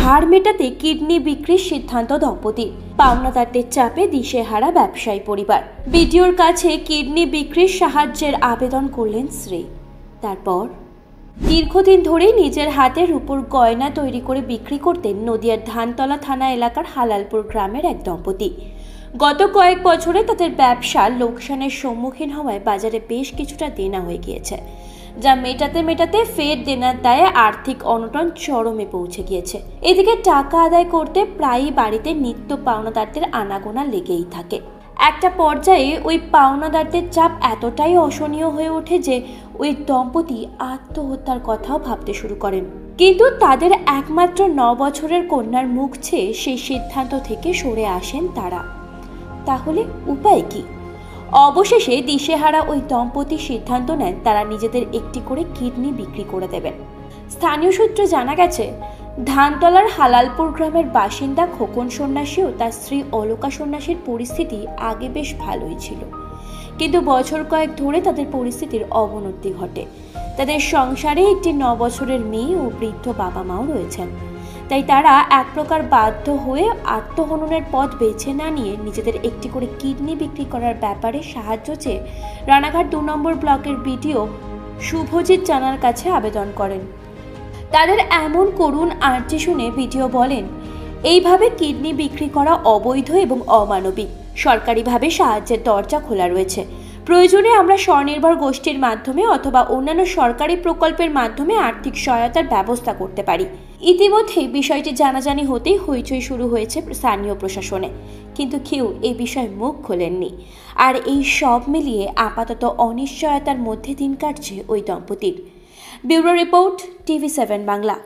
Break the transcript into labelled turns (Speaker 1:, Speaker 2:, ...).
Speaker 1: ধার মেটাতে কিডনি বিক্রির সিদ্ধান্ত দম্পতির, পাওনাদারদের চাপে দিশেহারা ব্যবসায়ী পরিবার। বিডিওর কাছে কিডনি বিক্রির সাহায্যের আবেদন করলেন স্ত্রী। তারপর দীর্ঘদিন ধরেই নিজের হাতে রূপোর গয়না তৈরি করে বিক্রি করতেন নদিয়ার ধানতলা থানা এলাকার হালালপুর গ্রামের এক দম্পতি। গত কয়েক বছরে তাদের ব্যবসা লোকসানের সম্মুখীন হওয়ায় বাজারে বেশ কিছুটা দেনা হয়ে গিয়েছে, যা মেটাতে ফের দেনার দায়ে আর্থিক অনটন চরমে পৌঁছে গিয়েছে। এদিকে টাকা আদায় করতে প্রায়ই বাড়িতে নিত্য পাওনাদারদের আনাগোনা লেগেই থাকে। একটা পর্যায়ে ওই পাওনাদারদের চাপ এতটাই অসহনীয় হয়ে ওঠে যে ওই দম্পতি আত্মহত্যার কথাও ভাবতে শুরু করেন। কিন্তু তাদের একমাত্র 9 বছরের কন্যার মুখ চেয়ে সেই সিদ্ধান্ত থেকে সরে আসেন তারা। তাহলে উপায় কি? অবশেষে দিশেহারা ওই দম্পতি সিদ্ধান্ত নেন তারা নিজেদের একটি করে কিডনি বিক্রি করে দেবেন। স্থানীয় সূত্রে জানা গেছে, ধানতলার হালালপুর গ্রামের বাসিন্দা খোকন সন্ন্যাসী ও তার স্ত্রী অলকা সন্ন্যাসীর পরিস্থিতি আগে বেশ ভালোই ছিল, কিন্তু বছর কয়েক ধরে তাদের পরিস্থিতির অবনতি ঘটে। তাদের সংসারে একটি 9 বছরের মেয়ে ও বৃদ্ধ বাবা মাও রয়েছেন। তাই তারা এক প্রকার বাধ্য হয়ে আত্মহননের পথ বেছে না নিয়ে নিজেদের একটি করে কিডনি বিক্রি করার ব্যাপারে সাহায্য চেয়ে রানাঘাট 2 নম্বর ব্লকের বিডিও শুভজিৎ জানার কাছে আবেদন করেন। তাদের এমন করুণ আর্জি শুনে বিডিও বলেন, এইভাবে কিডনি বিক্রি করা অবৈধ এবং অমানবিক। সরকারিভাবে সাহায্যের দরজা খোলা রয়েছে। প্রয়োজনে আমরা স্বনির্ভর গোষ্ঠীর মাধ্যমে অথবা অন্যান্য সরকারি প্রকল্পের মাধ্যমে আর্থিক সহায়তার ব্যবস্থা করতে পারি। ইতিমধ্যে বিষয়টি জানাজানি হতেই হইচই শুরু হয়েছে স্থানীয় প্রশাসনে, কিন্তু কেউ এই বিষয়ে মুখ খোলেননি। আর এই সব মিলিয়ে আপাতত অনিশ্চয়তার মধ্যে দিন কাটছে ওই দম্পতির। Bureau report, TV7 Bangla.